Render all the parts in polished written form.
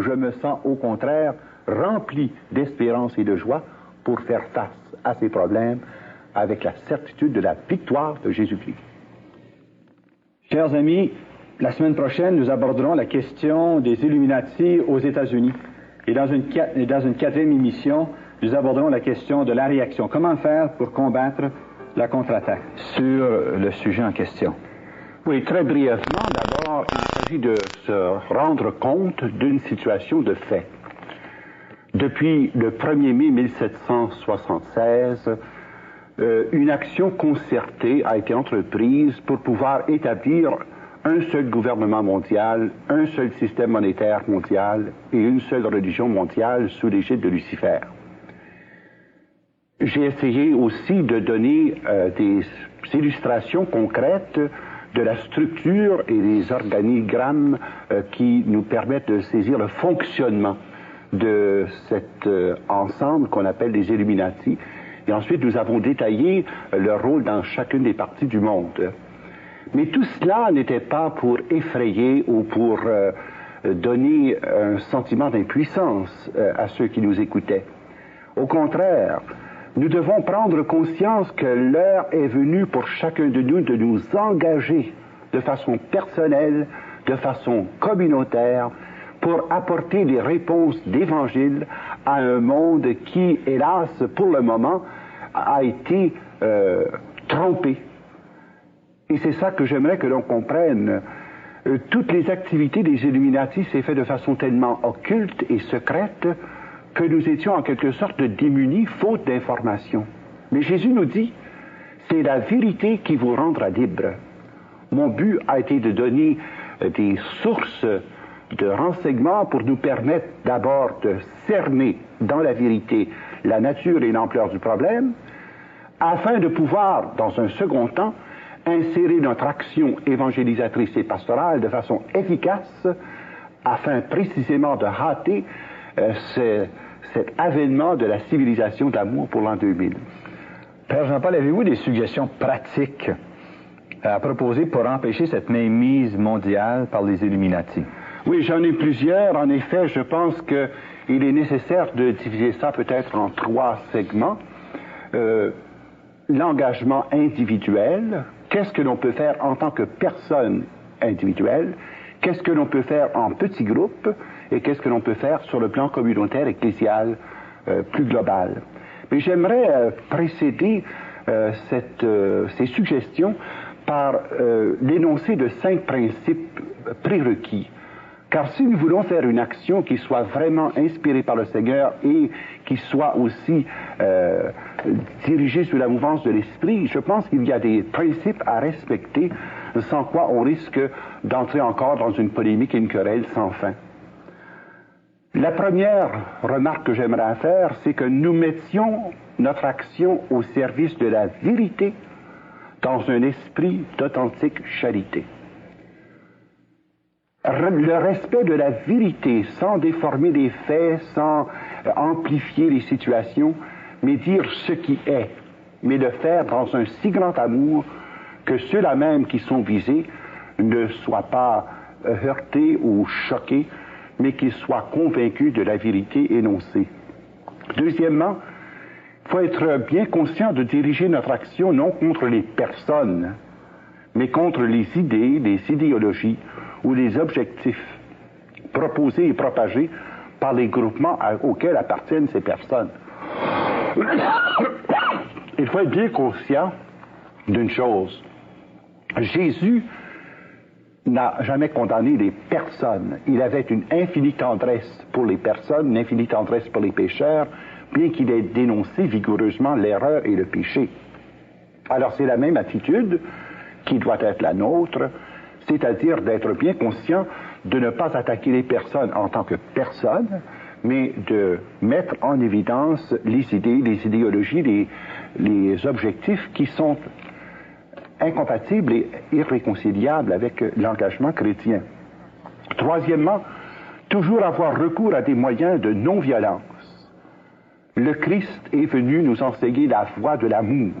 je me sens au contraire rempli d'espérance et de joie pour faire face à ces problèmes avec la certitude de la victoire de Jésus-Christ. Chers amis, la semaine prochaine, nous aborderons la question des Illuminati aux États-Unis. Et dans une quatrième émission, nous aborderons la question de la réaction. Comment faire pour combattre la contre-attaque sur le sujet en question? Oui, très brièvement, d'abord, il s'agit de se rendre compte d'une situation de fait. Depuis le 1er mai 1776, une action concertée a été entreprise pour pouvoir établir un seul gouvernement mondial, un seul système monétaire mondial et une seule religion mondiale sous l'égide de Lucifer. J'ai essayé aussi de donner des illustrations concrètes de la structure et des organigrammes qui nous permettent de saisir le fonctionnement de cet ensemble qu'on appelle les Illuminati. Et ensuite, nous avons détaillé leur rôle dans chacune des parties du monde. Mais tout cela n'était pas pour effrayer ou pour donner un sentiment d'impuissance à ceux qui nous écoutaient. Au contraire, nous devons prendre conscience que l'heure est venue pour chacun de nous engager de façon personnelle, de façon communautaire, pour apporter des réponses d'évangile à un monde qui, hélas, pour le moment, a été trompé. Et c'est ça que j'aimerais que l'on comprenne. Toutes les activités des Illuminati s'est fait de façon tellement occulte et secrète que nous étions en quelque sorte démunis, faute d'informations. Mais Jésus nous dit, c'est la vérité qui vous rendra libre. Mon but a été de donner des sources de renseignements pour nous permettre d'abord de cerner dans la vérité la nature et l'ampleur du problème, afin de pouvoir, dans un second temps, insérer notre action évangélisatrice et pastorale de façon efficace, afin précisément de hâter cet avènement de la civilisation d'amour pour l'an 2000. Père Jean-Paul, avez-vous des suggestions pratiques à proposer pour empêcher cette mainmise mondiale par les Illuminati? Oui, j'en ai plusieurs. En effet, je pense qu'il est nécessaire de diviser ça peut-être en 3 segments. L'engagement individuel, qu'est-ce que l'on peut faire en tant que personne individuelle, qu'est-ce que l'on peut faire en petits groupes et qu'est-ce que l'on peut faire sur le plan communautaire, ecclésial, plus global. Mais j'aimerais précéder ces suggestions par l'énoncé de 5 principes prérequis. Car si nous voulons faire une action qui soit vraiment inspirée par le Seigneur et qui soit aussi dirigée sous la mouvance de l'Esprit, je pense qu'il y a des principes à respecter, sans quoi on risque d'entrer encore dans une polémique et une querelle sans fin. La première remarque que j'aimerais faire, c'est que nous mettions notre action au service de la vérité dans un esprit d'authentique charité. Le respect de la vérité, sans déformer les faits, sans amplifier les situations, mais dire ce qui est, mais le faire dans un si grand amour que ceux-là même qui sont visés ne soient pas heurtés ou choqués, mais qu'ils soient convaincus de la vérité énoncée. Deuxièmement, il faut être bien conscient de diriger notre action non contre les personnes, mais contre les idées, les idéologies ou les objectifs proposés et propagés par les groupements auxquels appartiennent ces personnes. Il faut être bien conscient d'une chose. Jésus n'a jamais condamné les personnes. Il avait une infinie tendresse pour les personnes, une infinie tendresse pour les pécheurs, bien qu'il ait dénoncé vigoureusement l'erreur et le péché. Alors c'est la même attitude qui doit être la nôtre, c'est-à-dire d'être bien conscient de ne pas attaquer les personnes en tant que personnes, mais de mettre en évidence les idées, les idéologies, les objectifs qui sont incompatibles et irréconciliables avec l'engagement chrétien. Troisièmement, toujours avoir recours à des moyens de non-violence. Le Christ est venu nous enseigner la voie de l'amour.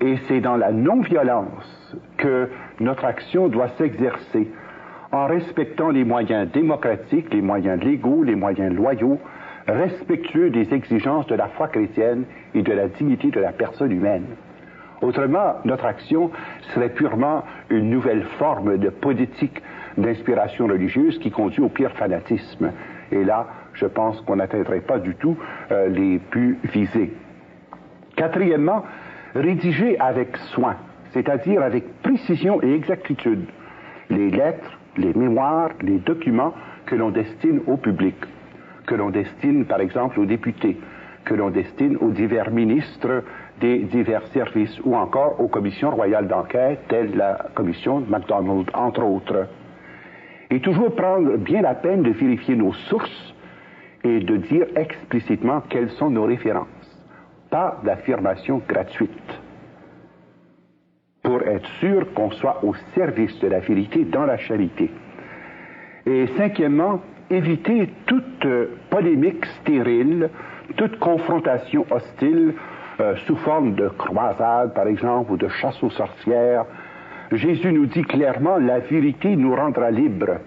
Et c'est dans la non-violence que notre action doit s'exercer, en respectant les moyens démocratiques, les moyens légaux, les moyens loyaux, respectueux des exigences de la foi chrétienne et de la dignité de la personne humaine. Autrement, notre action serait purement une nouvelle forme de politique d'inspiration religieuse qui conduit au pire fanatisme. Et là, je pense qu'on n'atteindrait pas du tout les buts visés. Quatrièmement, rédiger avec soin, c'est-à-dire avec précision et exactitude, les lettres, les mémoires, les documents que l'on destine au public, que l'on destine par exemple aux députés, que l'on destine aux divers ministres des divers services ou encore aux commissions royales d'enquête, telles la commission MacDonald, entre autres. Et toujours prendre bien la peine de vérifier nos sources et de dire explicitement quelles sont nos références, pas d'affirmation gratuite, pour être sûr qu'on soit au service de la vérité dans la charité. Et cinquièmement, éviter toute polémique stérile, toute confrontation hostile sous forme de croisade, par exemple, ou de chasse aux sorcières. Jésus nous dit clairement, la vérité nous rendra libres.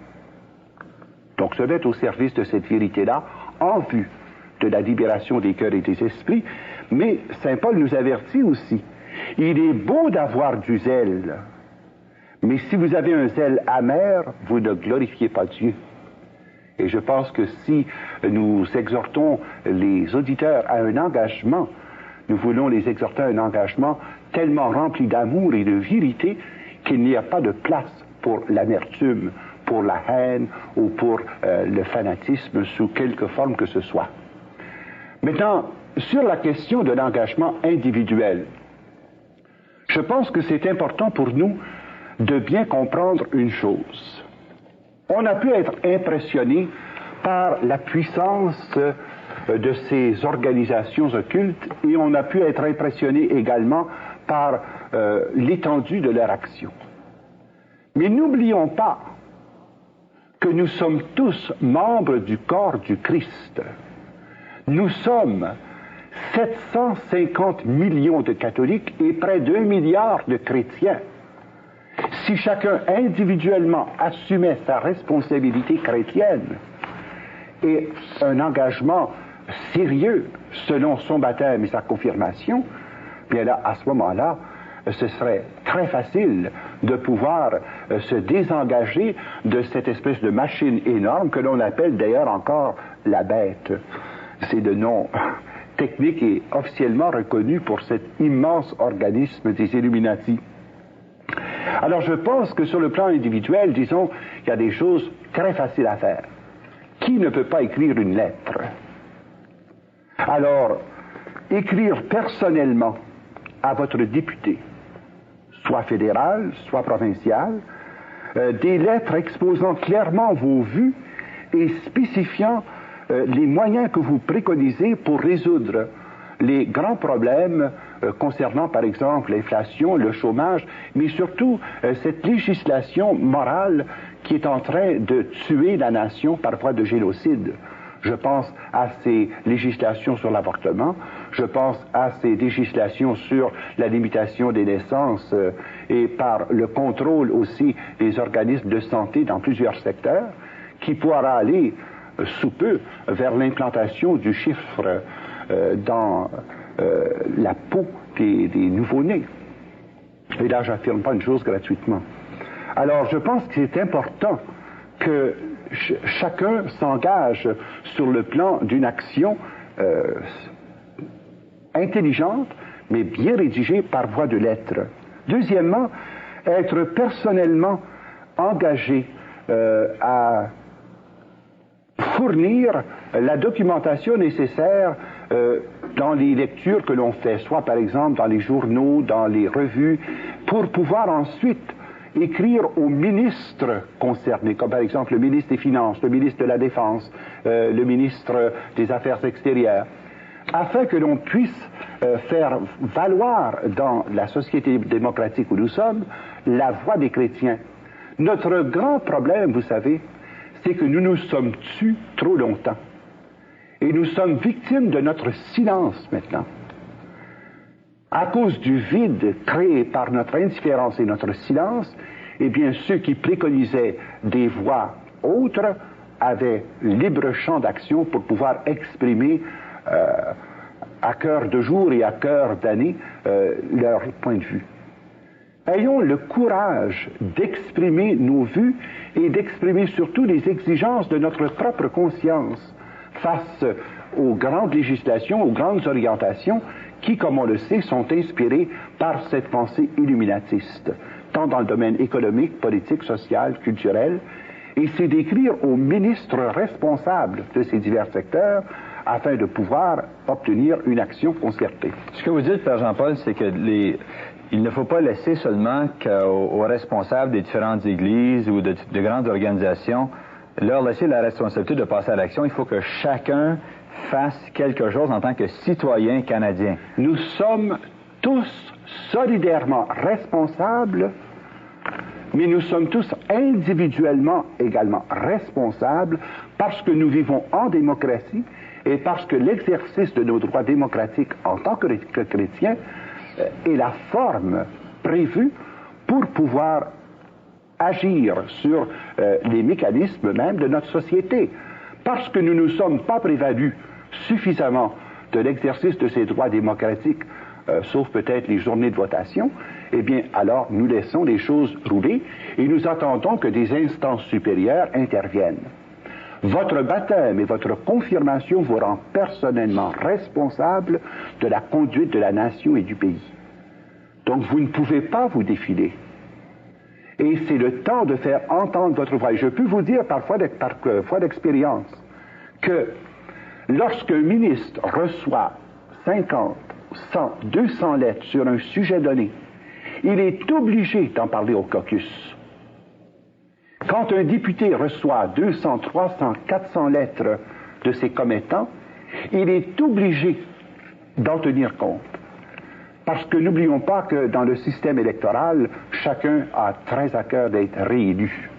Donc se mettre au service de cette vérité-là, en vue de la libération des cœurs et des esprits. Mais Saint Paul nous avertit aussi, il est beau d'avoir du zèle, mais si vous avez un zèle amer, vous ne glorifiez pas Dieu. Et je pense que si nous exhortons les auditeurs à un engagement, nous voulons les exhorter à un engagement tellement rempli d'amour et de vérité qu'il n'y a pas de place pour l'amertume, pour la haine ou pour le fanatisme sous quelque forme que ce soit. Maintenant, sur la question de l'engagement individuel, je pense que c'est important pour nous de bien comprendre une chose. On a pu être impressionné par la puissance de ces organisations occultes et on a pu être impressionné également par l'étendue de leur action. Mais n'oublions pas que nous sommes tous membres du corps du Christ. Nous sommes 750 millions de catholiques et près d'1 milliard de chrétiens. Si chacun individuellement assumait sa responsabilité chrétienne et un engagement sérieux selon son baptême et sa confirmation, bien là, à ce moment-là, ce serait très facile de pouvoir se désengager de cette espèce de machine énorme que l'on appelle d'ailleurs encore la bête. C'est le nom technique et officiellement reconnu pour cet immense organisme des Illuminati. Alors je pense que sur le plan individuel, disons, il y a des choses très faciles à faire. Qui ne peut pas écrire une lettre? Alors, écrire personnellement à votre député, soit fédéral, soit provincial, des lettres exposant clairement vos vues et spécifiant les moyens que vous préconisez pour résoudre les grands problèmes concernant, par exemple, l'inflation, le chômage, mais surtout cette législation morale qui est en train de tuer la nation par voie de génocide. Je pense à ces législations sur l'avortement, je pense à ces législations sur la limitation des naissances et par le contrôle aussi des organismes de santé dans plusieurs secteurs, qui pourra aller sous peu vers l'implantation du chiffre dans la peau des nouveau-nés. Et là, j'affirme pas une chose gratuitement. Alors, je pense que c'est important que chacun s'engage sur le plan d'une action intelligente, mais bien rédigée par voie de lettres. Deuxièmement, être personnellement engagé à fournir la documentation nécessaire dans les lectures que l'on fait, soit par exemple dans les journaux, dans les revues, pour pouvoir ensuite écrire aux ministres concernés, comme par exemple le ministre des Finances, le ministre de la Défense, le ministre des Affaires extérieures, afin que l'on puisse faire valoir dans la société démocratique où nous sommes la voix des chrétiens. Notre grand problème, vous savez, c'est que nous nous sommes tus trop longtemps. Et nous sommes victimes de notre silence maintenant. À cause du vide créé par notre indifférence et notre silence, eh bien, ceux qui préconisaient des voies autres avaient libre champ d'action pour pouvoir exprimer à cœur de jour et à cœur d'année leur point de vue. Ayons le courage d'exprimer nos vues et d'exprimer surtout les exigences de notre propre conscience face aux grandes législations, aux grandes orientations qui, comme on le sait, sont inspirées par cette pensée illuminatiste, tant dans le domaine économique, politique, social, culturel, et c'est d'écrire aux ministres responsables de ces divers secteurs afin de pouvoir obtenir une action concertée. Ce que vous dites, Père Jean-Paul, c'est que il ne faut pas laisser seulement aux responsables des différentes églises ou de grandes organisations leur laisser la responsabilité de passer à l'action. Il faut que chacun fasse quelque chose en tant que citoyen canadien. Nous sommes tous solidairement responsables, mais nous sommes tous individuellement également responsables parce que nous vivons en démocratie et parce que l'exercice de nos droits démocratiques en tant que chrétiens est la forme prévue pour pouvoir agir sur les mécanismes même de notre société. Parce que nous ne nous sommes pas prévalus suffisamment de l'exercice de ces droits démocratiques, sauf peut-être les journées de votation, eh bien, alors nous laissons les choses rouler et nous attendons que des instances supérieures interviennent. Votre baptême et votre confirmation vous rend personnellement responsable de la conduite de la nation et du pays. Donc vous ne pouvez pas vous défiler. Et c'est le temps de faire entendre votre voix. Et je peux vous dire par foi d'expérience que lorsqu'un ministre reçoit 50, 100, 200 lettres sur un sujet donné, il est obligé d'en parler au caucus. Quand un député reçoit 200, 300, 400 lettres de ses commettants, il est obligé d'en tenir compte. Parce que n'oublions pas que dans le système électoral, chacun a très à cœur d'être réélu.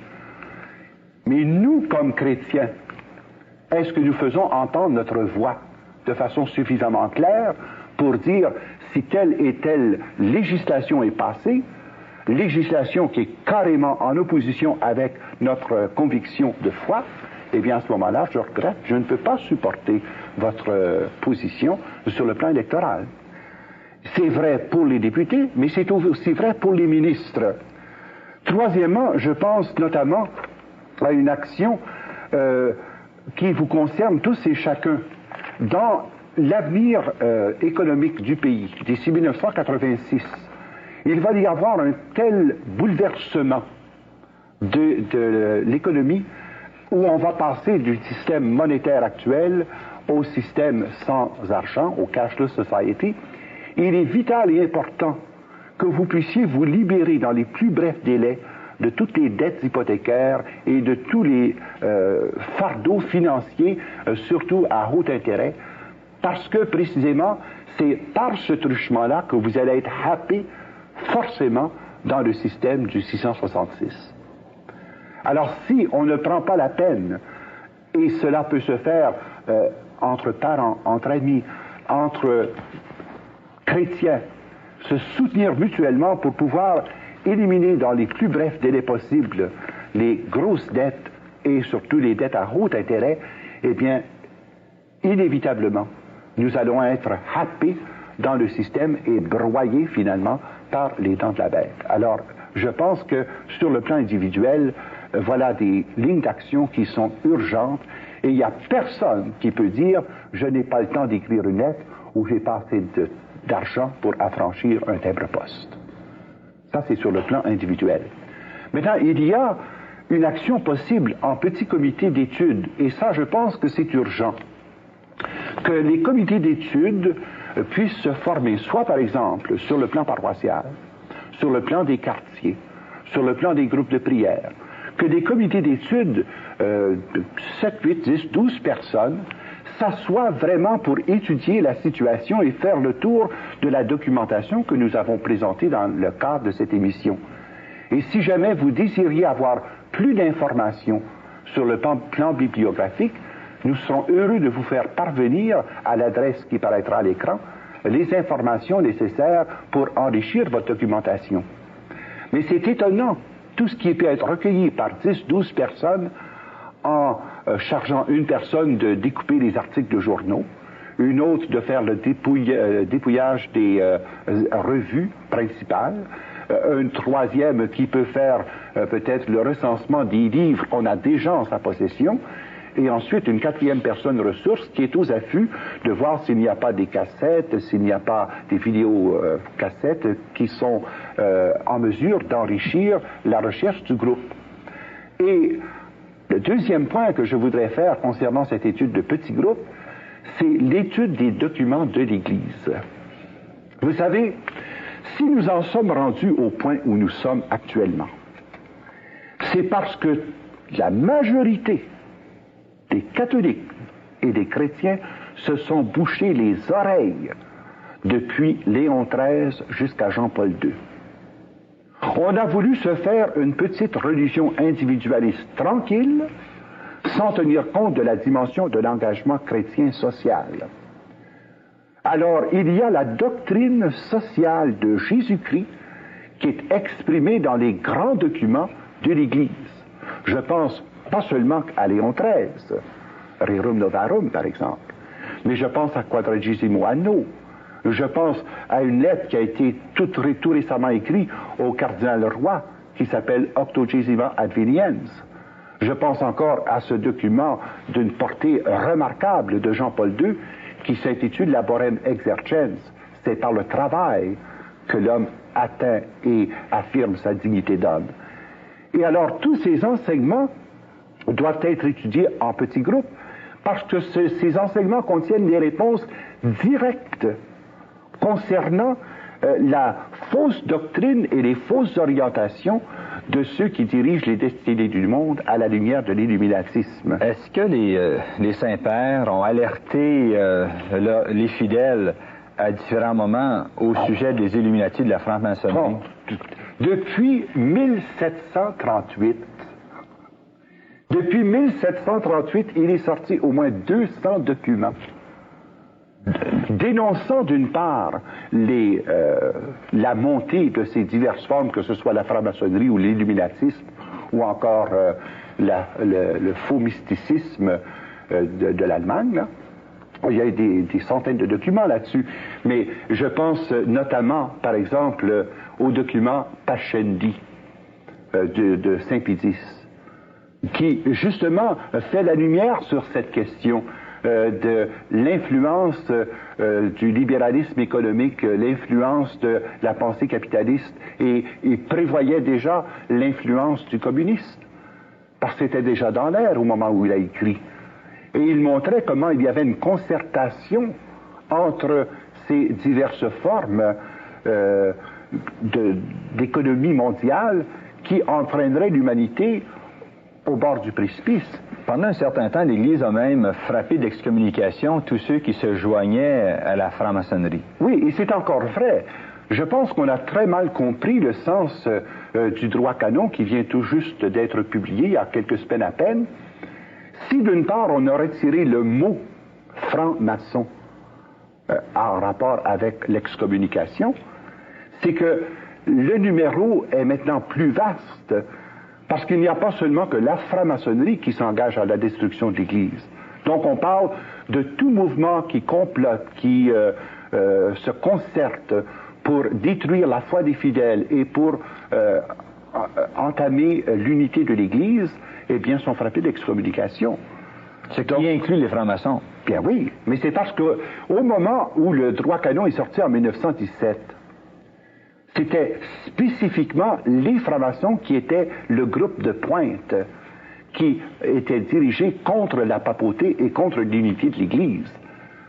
Mais nous, comme chrétiens, est-ce que nous faisons entendre notre voix de façon suffisamment claire pour dire si telle et telle législation est passée, législation qui est carrément en opposition avec notre conviction de foi, eh bien à ce moment-là, je regrette, je ne peux pas supporter votre position sur le plan électoral. C'est vrai pour les députés, mais c'est aussi vrai pour les ministres. Troisièmement, je pense notamment à une action qui vous concerne tous et chacun. Dans l'avenir économique du pays, d'ici 1986, il va y avoir un tel bouleversement de l'économie où on va passer du système monétaire actuel au système sans argent, au cashless society. Il est vital et important que vous puissiez vous libérer dans les plus brefs délais de toutes les dettes hypothécaires et de tous les fardeaux financiers, surtout à haut intérêt, parce que précisément, c'est par ce truchement-là que vous allez être happé forcément dans le système du 666. Alors si on ne prend pas la peine, et cela peut se faire entre parents, entre amis, entre chrétiens, se soutenir mutuellement pour pouvoir éliminer dans les plus brefs délais possibles les grosses dettes et surtout les dettes à haut intérêt, eh bien, inévitablement, nous allons être happés dans le système et broyés finalement par les dents de la bête. Alors, je pense que sur le plan individuel, voilà des lignes d'action qui sont urgentes et il n'y a personne qui peut dire « je n'ai pas le temps d'écrire une lettre » ou « j'ai pas assez d'argent pour affranchir un timbre-poste ». Ça, c'est sur le plan individuel. Maintenant, il y a une action possible en petit comité d'études, et ça, je pense que c'est urgent. Que les comités d'études puissent se former, soit par exemple sur le plan paroissial, sur le plan des quartiers, sur le plan des groupes de prière, que des comités d'études, 7, 8, 10, 12 personnes, s'assoient vraiment pour étudier la situation et faire le tour de la documentation que nous avons présentée dans le cadre de cette émission. Et si jamais vous désiriez avoir plus d'informations sur le plan bibliographique, nous serons heureux de vous faire parvenir à l'adresse qui paraîtra à l'écran les informations nécessaires pour enrichir votre documentation. Mais c'est étonnant tout ce qui peut être recueilli par 10, 12 personnes en chargeant une personne de découper les articles de journaux, une autre de faire le dépouillage des revues principales, un troisième qui peut faire peut-être le recensement des livres qu'on a déjà en sa possession, et ensuite une quatrième personne ressource qui est aux affûts de voir s'il n'y a pas des cassettes, s'il n'y a pas des vidéos cassettes qui sont en mesure d'enrichir la recherche du groupe. Et le deuxième point que je voudrais faire concernant cette étude de petits groupes, c'est l'étude des documents de l'Église. Vous savez, si nous en sommes rendus au point où nous sommes actuellement, c'est parce que la majorité des catholiques et des chrétiens se sont bouchés les oreilles depuis Léon XIII jusqu'à Jean-Paul II. On a voulu se faire une petite religion individualiste tranquille, sans tenir compte de la dimension de l'engagement chrétien social. Alors, il y a la doctrine sociale de Jésus-Christ qui est exprimée dans les grands documents de l'Église. Je pense pas seulement à Léon XIII, Rerum Novarum par exemple, mais je pense à Quadragesimo Anno, je pense à une lettre qui a été tout récemment écrite au cardinal Roy, qui s'appelle Octogesima Adveniens. Je pense encore à ce document d'une portée remarquable de Jean-Paul II, qui s'intitule Laborem Exercens. C'est par le travail que l'homme atteint et affirme sa dignité d'homme. Et alors, tous ces enseignements doivent être étudiés en petits groupes, parce que ces enseignements contiennent des réponses directes concernant la fausse doctrine et les fausses orientations de ceux qui dirigent les destinées du monde à la lumière de l'illuminatisme. Est-ce que les saints-pères ont alerté les fidèles à différents moments au sujet des Illuminati de la franc-maçonnerie? Depuis 1738, il est sorti au moins 200 documents dénonçant d'une part la montée de ces diverses formes, que ce soit la franc-maçonnerie ou l'illuminatisme, ou encore le faux mysticisme de l'Allemagne, là. Il y a des centaines de documents là-dessus, mais je pense notamment, par exemple, au document Pascendi de Saint-Pédis, qui justement fait la lumière sur cette question de l'influence du libéralisme économique, l'influence de la pensée capitaliste, et prévoyait déjà l'influence du communisme, parce que c'était déjà dans l'air au moment où il a écrit. Et il montrait comment il y avait une concertation entre ces diverses formes d'économie mondiale qui entraîneraient l'humanité au bord du précipice. Pendant un certain temps, l'Église a même frappé d'excommunication tous ceux qui se joignaient à la franc-maçonnerie. Oui, et c'est encore vrai. Je pense qu'on a très mal compris le sens du droit canon qui vient tout juste d'être publié il y a quelques semaines à peine. Si d'une part on aurait tiré le mot franc-maçon en rapport avec l'excommunication, c'est que le numéro est maintenant plus vaste, parce qu'il n'y a pas seulement que la franc-maçonnerie qui s'engage à la destruction de l'Église. Donc on parle de tout mouvement qui complote, qui se concerte pour détruire la foi des fidèles et pour entamer l'unité de l'Église, eh bien sont frappés d'excommunication. Ce qui inclut les francs-maçons. Bien oui, mais c'est parce que au moment où le droit canon est sorti en 1917, c'était spécifiquement les francs-maçons qui étaient le groupe de pointe qui était dirigé contre la papauté et contre l'unité de l'Église.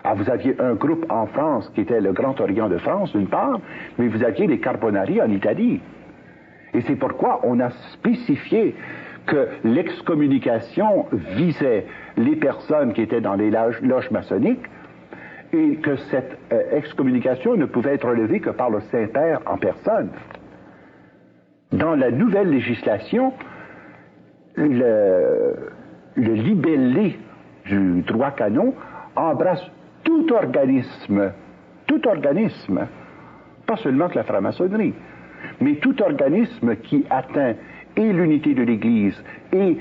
Alors vous aviez un groupe en France qui était le Grand Orient de France, d'une part, mais vous aviez les Carbonari en Italie. Et c'est pourquoi on a spécifié que l'excommunication visait les personnes qui étaient dans les loges maçonniques, et que cette excommunication ne pouvait être relevée que par le Saint-Père en personne. Dans la nouvelle législation, le libellé du droit canon embrasse tout organisme, pas seulement que la franc-maçonnerie, mais tout organisme qui atteint et l'unité de l'Église, et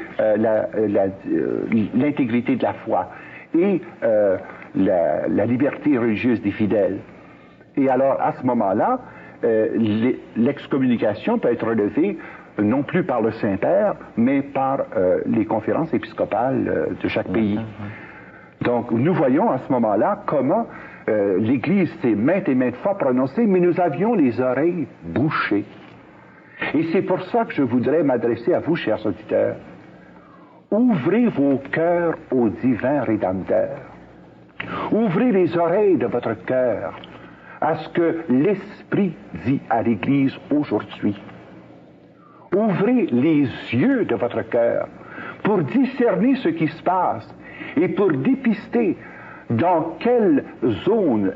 l'intégrité de la foi, et la liberté religieuse des fidèles. Et alors, à ce moment-là, l'excommunication peut être relevée non plus par le Saint-Père, mais par les conférences épiscopales de chaque pays. Donc, nous voyons à ce moment-là comment l'Église s'est maintes et maintes fois prononcée, mais nous avions les oreilles bouchées. Et c'est pour ça que je voudrais m'adresser à vous, chers auditeurs. Ouvrez vos cœurs au divin Rédempteur. Ouvrez les oreilles de votre cœur à ce que l'Esprit dit à l'Église aujourd'hui. Ouvrez les yeux de votre cœur pour discerner ce qui se passe et pour dépister dans quelle zone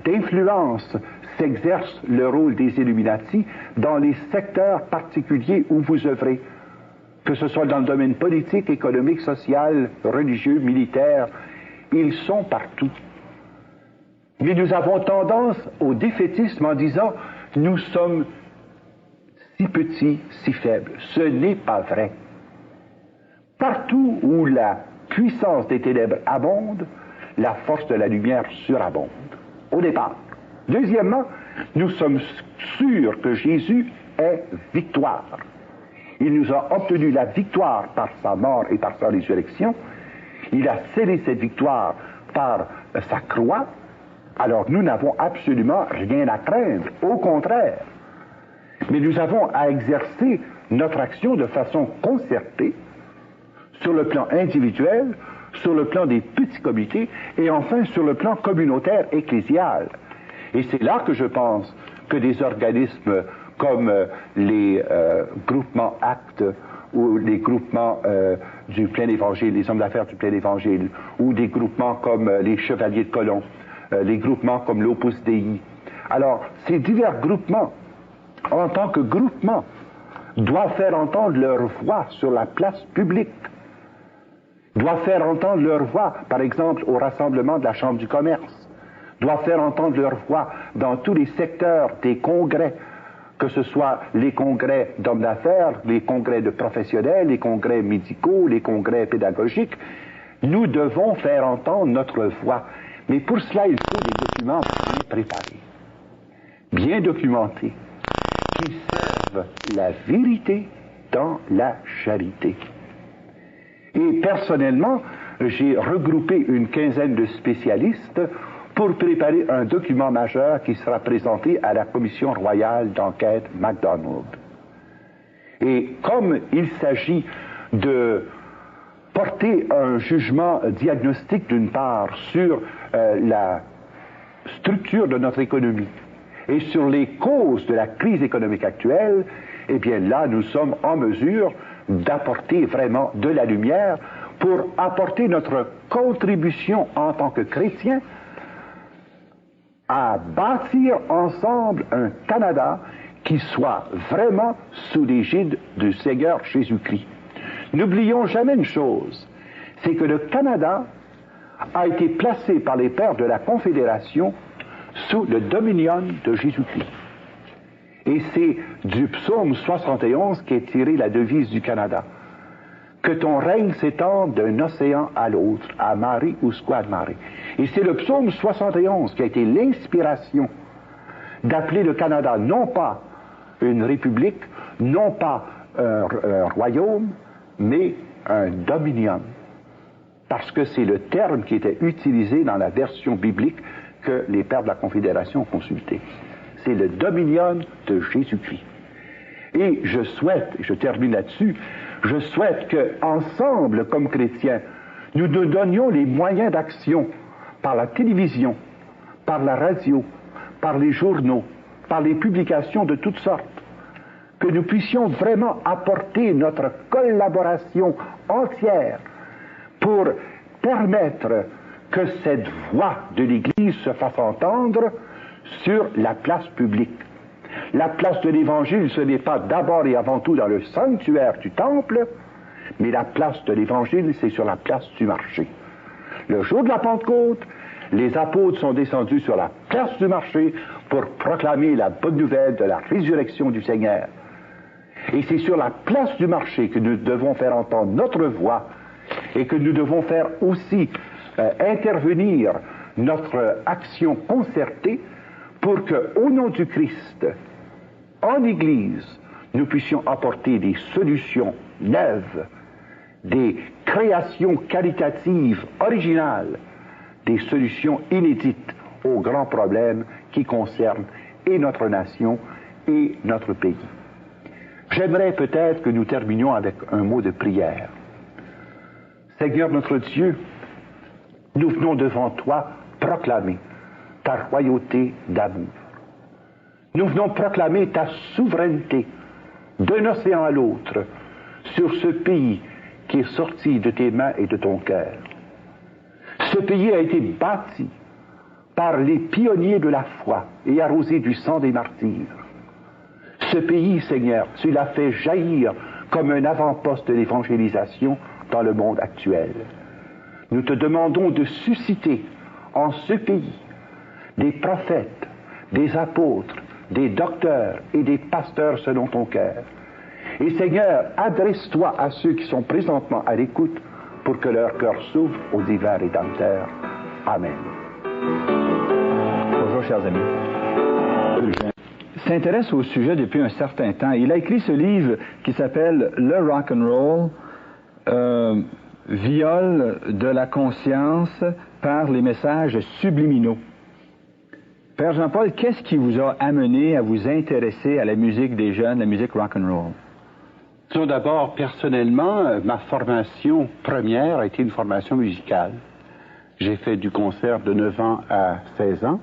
d'influence s'exerce le rôle des Illuminati dans les secteurs particuliers où vous œuvrez, que ce soit dans le domaine politique, économique, social, religieux, militaire. Ils sont partout. Mais nous avons tendance au défaitisme en disant « nous sommes si petits, si faibles ». Ce n'est pas vrai. Partout où la puissance des ténèbres abonde, la force de la lumière surabonde, au départ. Deuxièmement, nous sommes sûrs que Jésus est victoire. Il nous a obtenu la victoire par sa mort et par sa résurrection. Il a scellé cette victoire par sa croix. Alors nous n'avons absolument rien à craindre, au contraire. Mais nous avons à exercer notre action de façon concertée, sur le plan individuel, sur le plan des petits comités, et enfin sur le plan communautaire ecclésial. Et c'est là que je pense que des organismes comme les groupements Actes, ou les groupements du plein évangile, les hommes d'affaires du plein évangile, ou des groupements comme les Chevaliers de Colomb, les groupements comme l'Opus Dei. Alors, ces divers groupements, en tant que groupements, doivent faire entendre leur voix sur la place publique, doivent faire entendre leur voix, par exemple, au rassemblement de la Chambre du commerce, doivent faire entendre leur voix dans tous les secteurs des congrès, que ce soit les congrès d'hommes d'affaires, les congrès de professionnels, les congrès médicaux, les congrès pédagogiques. Nous devons faire entendre notre voix. Mais pour cela, il faut des documents bien préparés, bien documentés, qui servent la vérité dans la charité. Et personnellement, j'ai regroupé une quinzaine de spécialistes pour préparer un document majeur qui sera présenté à la Commission royale d'enquête MacDonald. Et comme il s'agit de porter un jugement diagnostique d'une part sur la structure de notre économie et sur les causes de la crise économique actuelle, eh bien là, nous sommes en mesure d'apporter vraiment de la lumière pour apporter notre contribution en tant que chrétiens à bâtir ensemble un Canada qui soit vraiment sous l'égide du Seigneur Jésus-Christ. N'oublions jamais une chose, c'est que le Canada a été placé par les pères de la Confédération sous le dominion de Jésus-Christ. Et c'est du psaume 71 qu'est tirée la devise du Canada. Que ton règne s'étende d'un océan à l'autre, à mare usquad mare. Et c'est le psaume 71 qui a été l'inspiration d'appeler le Canada non pas une république, non pas un royaume, mais un dominion. Parce que c'est le terme qui était utilisé dans la version biblique que les pères de la Confédération ont consulté. C'est le dominion de Jésus-Christ. Et je souhaite, et je termine là-dessus, je souhaite qu'ensemble, comme chrétiens, nous nous donnions les moyens d'action par la télévision, par la radio, par les journaux, par les publications de toutes sortes, que nous puissions vraiment apporter notre collaboration entière pour permettre que cette voix de l'Église se fasse entendre sur la place publique. La place de l'Évangile, ce n'est pas d'abord et avant tout dans le sanctuaire du temple, mais la place de l'Évangile, c'est sur la place du marché. Le jour de la Pentecôte, les apôtres sont descendus sur la place du marché pour proclamer la bonne nouvelle de la résurrection du Seigneur. Et c'est sur la place du marché que nous devons faire entendre notre voix et que nous devons faire aussi intervenir notre action concertée pour que, au nom du Christ, en Église, nous puissions apporter des solutions neuves, des créations qualitatives originales, des solutions inédites aux grands problèmes qui concernent et notre nation et notre pays. J'aimerais peut-être que nous terminions avec un mot de prière. Seigneur notre Dieu, nous venons devant toi proclamer ta royauté d'amour. Nous venons proclamer ta souveraineté d'un océan à l'autre sur ce pays qui est sorti de tes mains et de ton cœur. Ce pays a été bâti par les pionniers de la foi et arrosé du sang des martyrs. Ce pays, Seigneur, tu l'as fait jaillir comme un avant-poste de l'évangélisation dans le monde actuel. Nous te demandons de susciter en ce pays des prophètes, des apôtres, des docteurs et des pasteurs selon ton cœur. Et Seigneur, adresse-toi à ceux qui sont présentement à l'écoute pour que leur cœur s'ouvre au divin Rédempteur. Amen. Bonjour, chers amis. S'intéresse au sujet depuis un certain temps. Il a écrit ce livre qui s'appelle Le Rock and Roll, viol de la conscience par les messages subliminaux. Père Jean-Paul, qu'est-ce qui vous a amené à vous intéresser à la musique des jeunes, la musique rock and roll? Tout d'abord, personnellement, ma formation première a été une formation musicale. J'ai fait du concert de 9 ans à 16 ans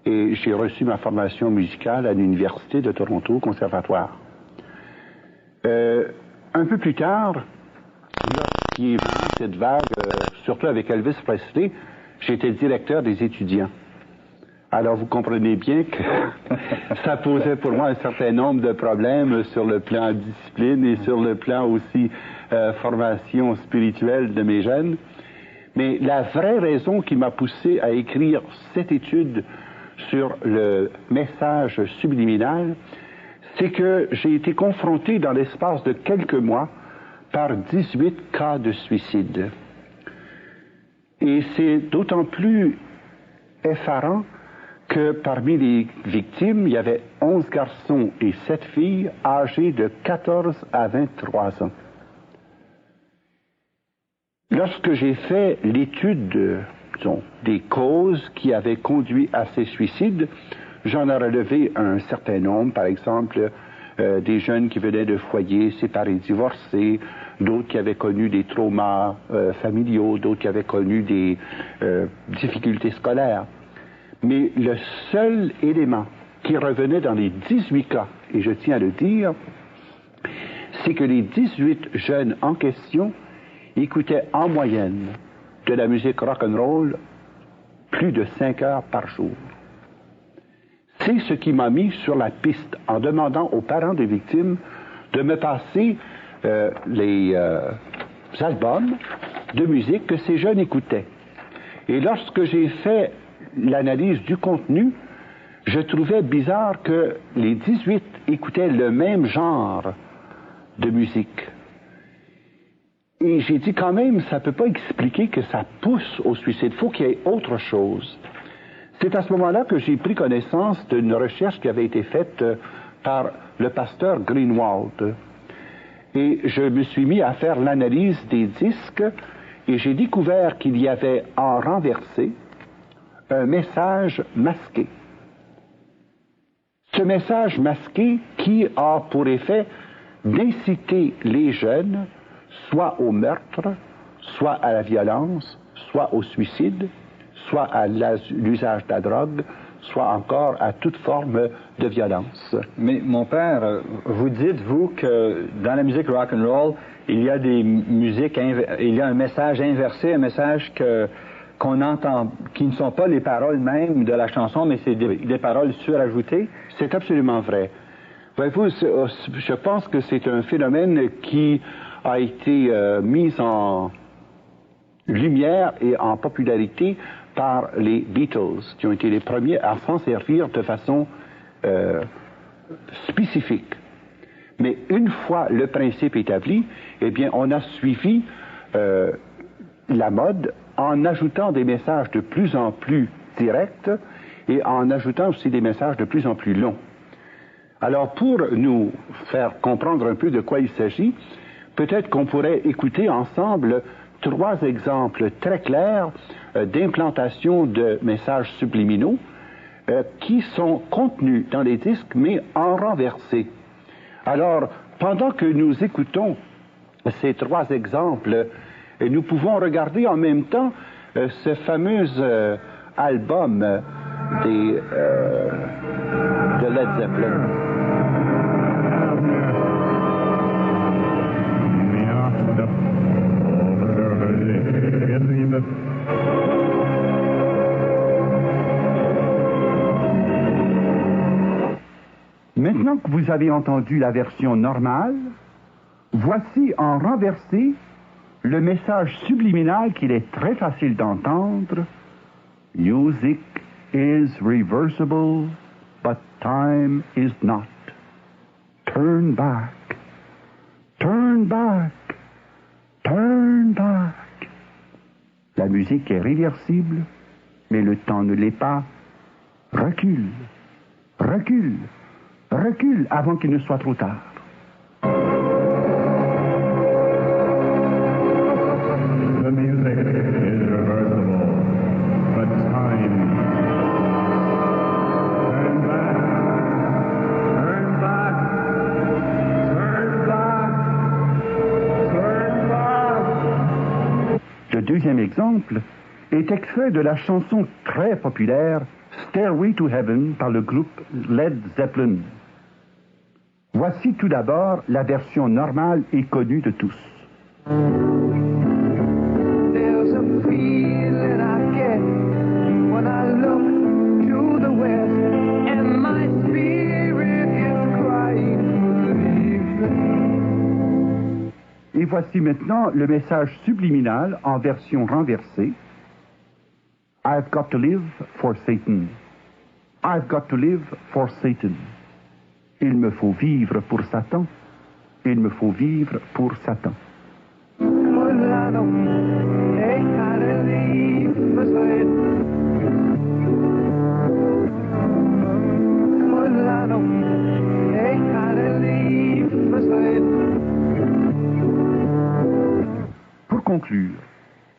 et j'ai reçu ma formation musicale à l'Université de Toronto, au Conservatoire. Un peu plus tard, lorsqu'il y a eu cette vague, surtout avec Elvis Presley, j'étais directeur des étudiants. Alors vous comprenez bien que ça posait pour moi un certain nombre de problèmes sur le plan discipline et sur le plan aussi formation spirituelle de mes jeunes. Mais la vraie raison qui m'a poussé à écrire cette étude sur le message subliminal, c'est que j'ai été confronté dans l'espace de quelques mois par 18 cas de suicide. Et c'est d'autant plus effarant que parmi les victimes, il y avait 11 garçons et 7 filles âgés de 14 à 23 ans. Lorsque j'ai fait l'étude des causes qui avaient conduit à ces suicides, j'en ai relevé un certain nombre, par exemple, des jeunes qui venaient de foyers séparés, divorcés, d'autres qui avaient connu des traumas familiaux, d'autres qui avaient connu des difficultés scolaires. Mais le seul élément qui revenait dans les 18 cas, et je tiens à le dire, c'est que les 18 jeunes en question écoutaient en moyenne de la musique rock'n'roll plus de 5 heures par jour. C'est ce qui m'a mis sur la piste en demandant aux parents des victimes de me passer les albums de musique que ces jeunes écoutaient. Et lorsque j'ai fait l'analyse du contenu, je trouvais bizarre que les 18 écoutaient le même genre de musique. Et j'ai dit quand même, ça ne peut pas expliquer que ça pousse au suicide. Il faut qu'il y ait autre chose. C'est à ce moment-là que j'ai pris connaissance d'une recherche qui avait été faite par le pasteur Greenwald. Et je me suis mis à faire l'analyse des disques et j'ai découvert qu'il y avait en renversé un message masqué. Ce message masqué qui a pour effet d'inciter les jeunes soit au meurtre, soit à la violence, soit au suicide, soit à l'usage de la drogue, soit encore à toute forme de violence. Mais mon père, vous dites, vous, que dans la musique rock and roll, il y a des musiques, il y a un message inversé, un message qu'on entend, qui ne sont pas les paroles même de la chanson, mais c'est des paroles surajoutées. C'est absolument vrai. Voyez-vous, je pense que c'est un phénomène qui a été mis en lumière et en popularité par les Beatles, qui ont été les premiers à s'en servir de façon spécifique. Mais une fois le principe établi, eh bien, on a suivi la mode en ajoutant des messages de plus en plus directs et en ajoutant aussi des messages de plus en plus longs. Alors, pour nous faire comprendre un peu de quoi il s'agit, peut-être qu'on pourrait écouter ensemble 3 exemples très clairs d'implantation de messages subliminaux qui sont contenus dans les disques, mais en renversé. Alors, pendant que nous écoutons ces 3 exemples, nous pouvons regarder en même temps ce fameux album de Led Zeppelin. Maintenant que vous avez entendu la version normale, voici en renversé le message subliminal qu'il est très facile d'entendre. Music is reversible, but time is not. Turn back, turn back, turn back. La musique est réversible, mais le temps ne l'est pas. Recule, recule, recule avant qu'il ne soit trop tard. The music is reversible, but time. Turn back, turn back, turn back, turn back. Le deuxième exemple est extrait de la chanson très populaire Stairway to Heaven par le groupe Led Zeppelin. Voici tout d'abord la version normale et connue de tous. There's a feeling I get when I look to the west, and my spirit is crying for leaving. Et voici maintenant le message subliminal en version renversée. I've got to live for Satan. I've got to live for Satan. Il me faut vivre pour Satan. Il me faut vivre pour Satan. Pour conclure,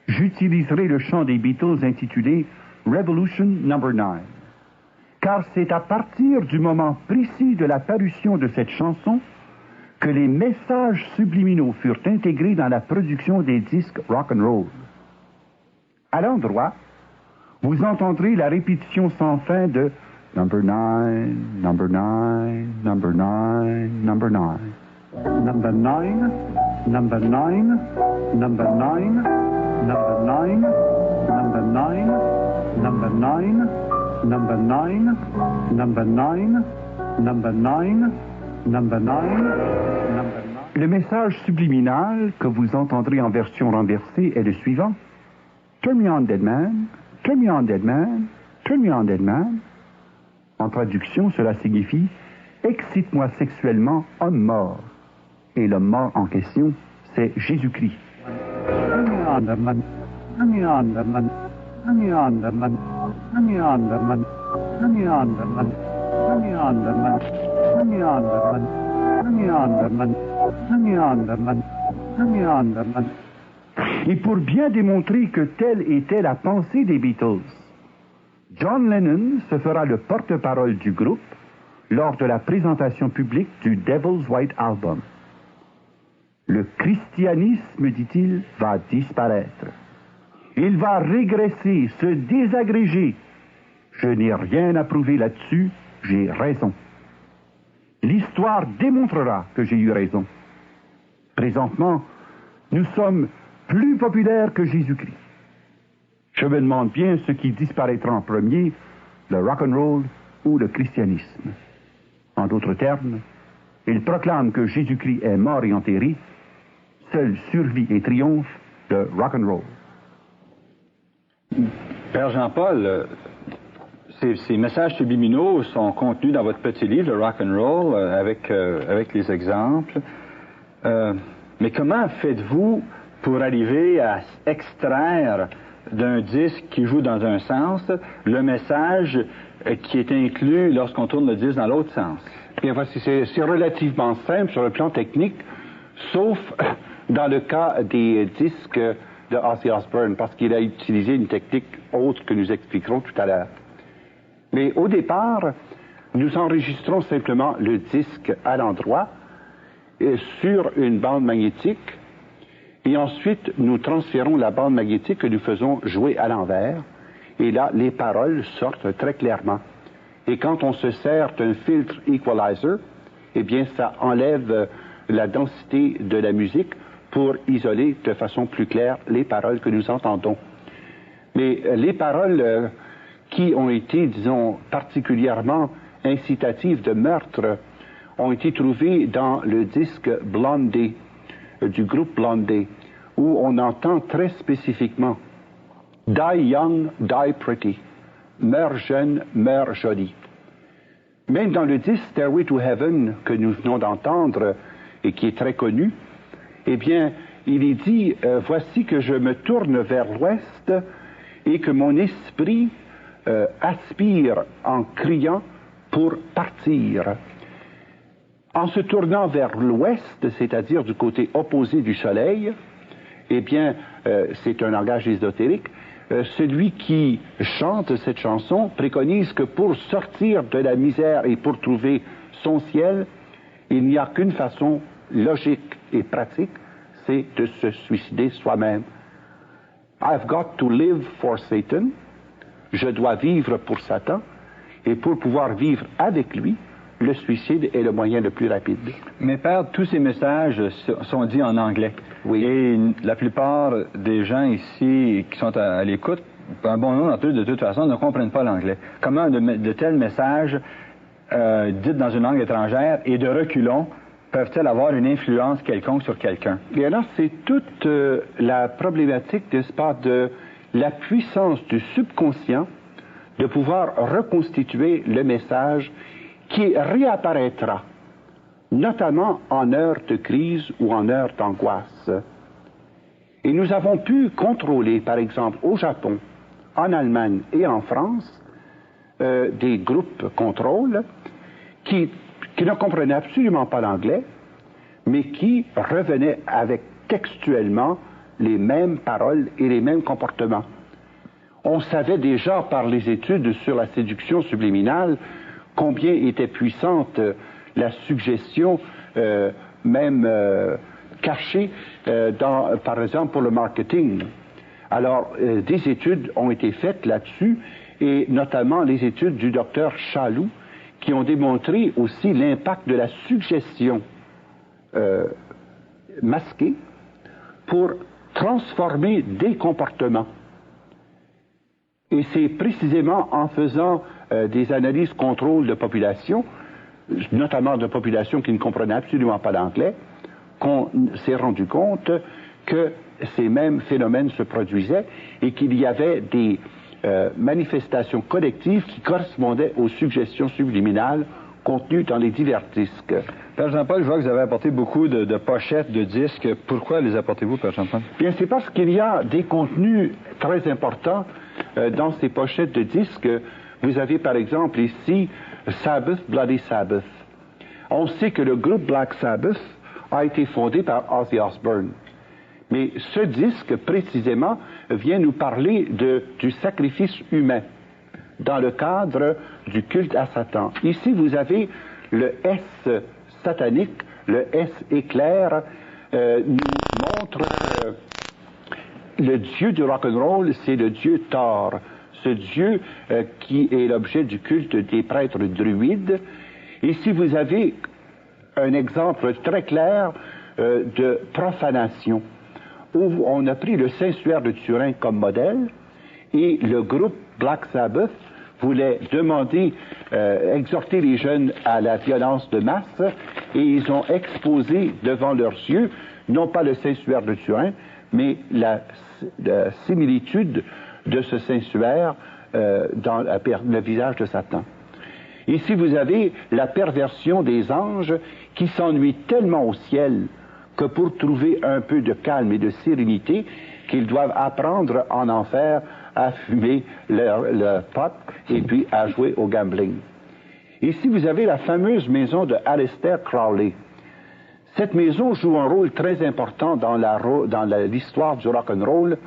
j'utiliserai le chant des Beatles intitulé Revolution No. 9, car c'est à partir du moment précis de la parution de cette chanson que les messages subliminaux furent intégrés dans la production des disques rock and roll. À l'endroit, vous entendrez la répétition sans fin de Number 9, Number 9, Number 9, Number 9. Number 9, Number 9, Number 9, Number 9, Number 9, Number 9, Number 9, Number 9, Number 9, Number 9, Number 9. Le message subliminal que vous entendrez en version renversée est le suivant. Turn me on, dead man. Turn me on, dead man. Turn me on, dead man. En traduction, cela signifie excite-moi sexuellement, homme mort. Et l'homme mort en question, c'est Jésus-Christ. Turn me on, dead man. Turn me on, dead man. Turn me on, dead man. Turn me on, dead man. Turn me on, dead man. Turn me on, dead man. Turn me on, dead man. Turn me on, dead man. Turn me on, dead man. Turn me on, dead man. Et pour bien démontrer que telle était la pensée des Beatles, John Lennon se fera le porte-parole du groupe lors de la présentation publique du Devil's White Album. Le christianisme, dit-il, va disparaître. Il va régresser, se désagréger. Je n'ai rien à prouver là-dessus, j'ai raison. L'histoire démontrera que j'ai eu raison. Présentement, nous sommes plus populaires que Jésus-Christ. Je me demande bien ce qui disparaîtra en premier, le rock'n'roll ou le christianisme. En d'autres termes, il proclame que Jésus-Christ est mort et enterré. Seule survie et triomphe le rock'n'roll. Père Jean-Paul, ces messages subliminaux sont contenus dans votre petit livre, le Rock and Roll, avec les exemples. Mais comment faites-vous pour arriver à extraire d'un disque qui joue dans un sens le message qui est inclus lorsqu'on tourne le disque dans l'autre sens? Bien, voici, c'est relativement simple sur le plan technique, sauf dans le cas des disques de Ozzy Osbourne, parce qu'il a utilisé une technique autre que nous expliquerons tout à l'heure. Mais au départ, nous enregistrons simplement le disque à l'endroit sur une bande magnétique, et ensuite nous transférons la bande magnétique que nous faisons jouer à l'envers, et là, les paroles sortent très clairement. Et quand on se sert d'un filtre equalizer, eh bien, ça enlève la densité de la musique pour isoler de façon plus claire les paroles que nous entendons. Mais les paroles qui ont été, disons, particulièrement incitatives de meurtre ont été trouvées dans le disque Blondie, du groupe Blondie, où on entend très spécifiquement « Die young, die pretty », « Meurs jeune, meurs jolie ». Même dans le disque Stairway to Heaven que nous venons d'entendre et qui est très connu, eh bien, il est dit « Voici que je me tourne vers l'ouest et que mon esprit aspire en criant pour partir ». En se tournant vers l'ouest, c'est-à-dire du côté opposé du soleil, eh bien, c'est un langage ésotérique, celui qui chante cette chanson préconise que pour sortir de la misère et pour trouver son ciel, il n'y a qu'une façon logique et pratique, c'est de se suicider soi-même. I've got to live for Satan. Je dois vivre pour Satan. Et pour pouvoir vivre avec lui, le suicide est le moyen le plus rapide. Mais Père, tous ces messages sont dits en anglais. Oui. Et la plupart des gens ici qui sont à l'écoute, un bon nombre d'entre eux, de toute façon, ne comprennent pas l'anglais. Comment de tels messages dits dans une langue étrangère et de reculons peuvent-ils avoir une influence quelconque sur quelqu'un? Et alors, c'est toute la problématique, n'est-ce pas, de la puissance du subconscient de pouvoir reconstituer le message qui réapparaîtra, notamment en heure de crise ou en heure d'angoisse. Et nous avons pu contrôler, par exemple, au Japon, en Allemagne et en France, des groupes contrôle qui ne comprenaient absolument pas l'anglais, mais qui revenaient avec textuellement les mêmes paroles et les mêmes comportements. On savait déjà par les études sur la séduction subliminale combien était puissante la suggestion, même cachée, par exemple pour le marketing. Alors, des études ont été faites là-dessus, et notamment les études du docteur Chaloux, qui ont démontré aussi l'impact de la suggestion masquée pour transformer des comportements. Et c'est précisément en faisant des analyses contrôle de population, notamment de populations qui ne comprenaient absolument pas l'anglais, qu'on s'est rendu compte que ces mêmes phénomènes se produisaient et qu'il y avait des manifestations collectives qui correspondaient aux suggestions subliminales contenues dans les divers disques. Père Jean-Paul, je vois que vous avez apporté beaucoup de pochettes de disques. Pourquoi les apportez-vous, Père Jean-Paul? Bien, c'est parce qu'il y a des contenus très importants dans ces pochettes de disques. Vous avez par exemple ici Sabbath, Bloody Sabbath. On sait que le groupe Black Sabbath a été fondé par Ozzy Osbourne. Mais ce disque, précisément, vient nous parler du sacrifice humain dans le cadre du culte à Satan. Ici, vous avez le S satanique, le S éclair, nous montre le dieu du rock'n'roll, c'est le dieu Thor. Ce dieu qui est l'objet du culte des prêtres druides. Ici, vous avez un exemple très clair de profanation, où on a pris le Saint-Suaire de Turin comme modèle, et le groupe Black Sabbath voulait demander, exhorter les jeunes à la violence de masse, et ils ont exposé devant leurs yeux, non pas le Saint-Suaire de Turin, mais la similitude de ce Saint-Suaire dans le visage de Satan. Ici, vous avez la perversion des anges qui s'ennuient tellement au ciel que pour trouver un peu de calme et de sérénité, qu'ils doivent apprendre en enfer à fumer leur pot et puis à jouer au gambling. Ici, vous avez la fameuse maison de Aleister Crowley. Cette maison joue un rôle très important dans l'histoire du rock'n'roll,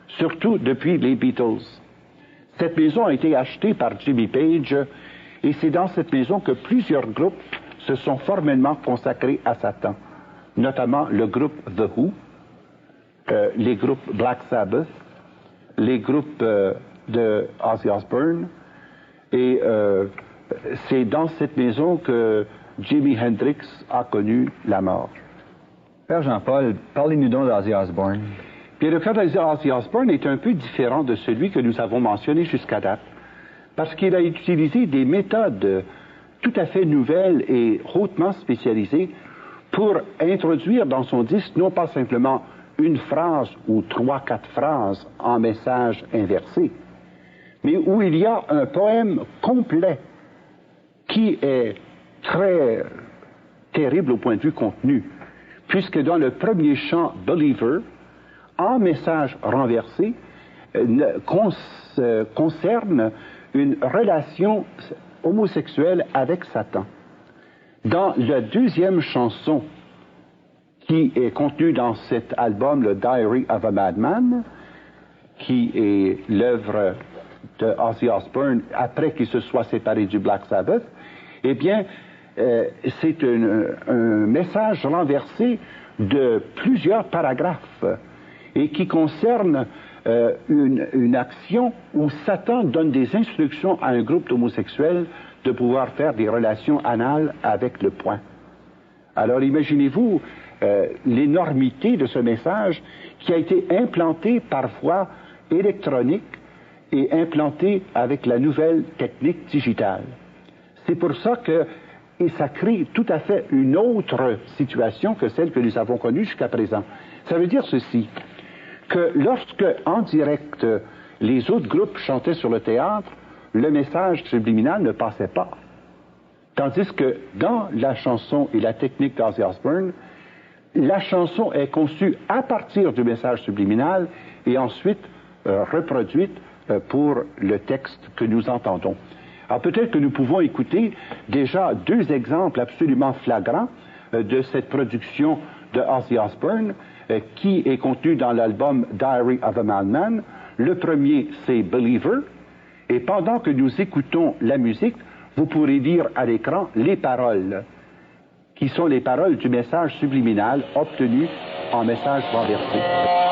surtout depuis les Beatles. Cette maison a été achetée par Jimmy Page et c'est dans cette maison que plusieurs groupes se sont formellement consacrés à Satan, notamment le groupe The Who, les groupes Black Sabbath, les groupes de Ozzy Osbourne, et c'est dans cette maison que Jimi Hendrix a connu la mort. Père Jean-Paul, parlez-nous donc d'Ozzy Osbourne. Bien, le cas d'Ozzy Osbourne est un peu différent de celui que nous avons mentionné jusqu'à date, parce qu'il a utilisé des méthodes tout à fait nouvelles et hautement spécialisées pour introduire dans son disque non pas simplement une phrase ou 3-4 phrases en message inversé, mais où il y a un poème complet qui est très terrible au point de vue contenu, puisque dans le premier chant « Believer », en message renversé, concerne une relation homosexuelle avec Satan. Dans la deuxième chanson qui est contenue dans cet album, le Diary of a Madman, qui est l'œuvre de Ozzy Osbourne après qu'il se soit séparé du Black Sabbath, eh bien, c'est un message renversé de plusieurs paragraphes et qui concerne une action où Satan donne des instructions à un groupe d'homosexuels de pouvoir faire des relations anales avec le poing. Alors imaginez-vous l'énormité de ce message qui a été implanté par voie électronique et implanté avec la nouvelle technique digitale. C'est pour ça que ça crée tout à fait une autre situation que celle que nous avons connue jusqu'à présent. Ça veut dire ceci, que lorsque, en direct, les autres groupes chantaient sur le théâtre, le message subliminal ne passait pas. Tandis que dans la chanson et la technique d'Ozzy Osbourne, la chanson est conçue à partir du message subliminal et ensuite reproduite pour le texte que nous entendons. Alors peut-être que nous pouvons écouter déjà 2 exemples absolument flagrants de cette production de Ozzy Osbourne qui est contenu dans l'album Diary of a Madman. Le premier, c'est Believer, et pendant que nous écoutons la musique, vous pourrez lire à l'écran les paroles, qui sont les paroles du message subliminal obtenu en message renversé.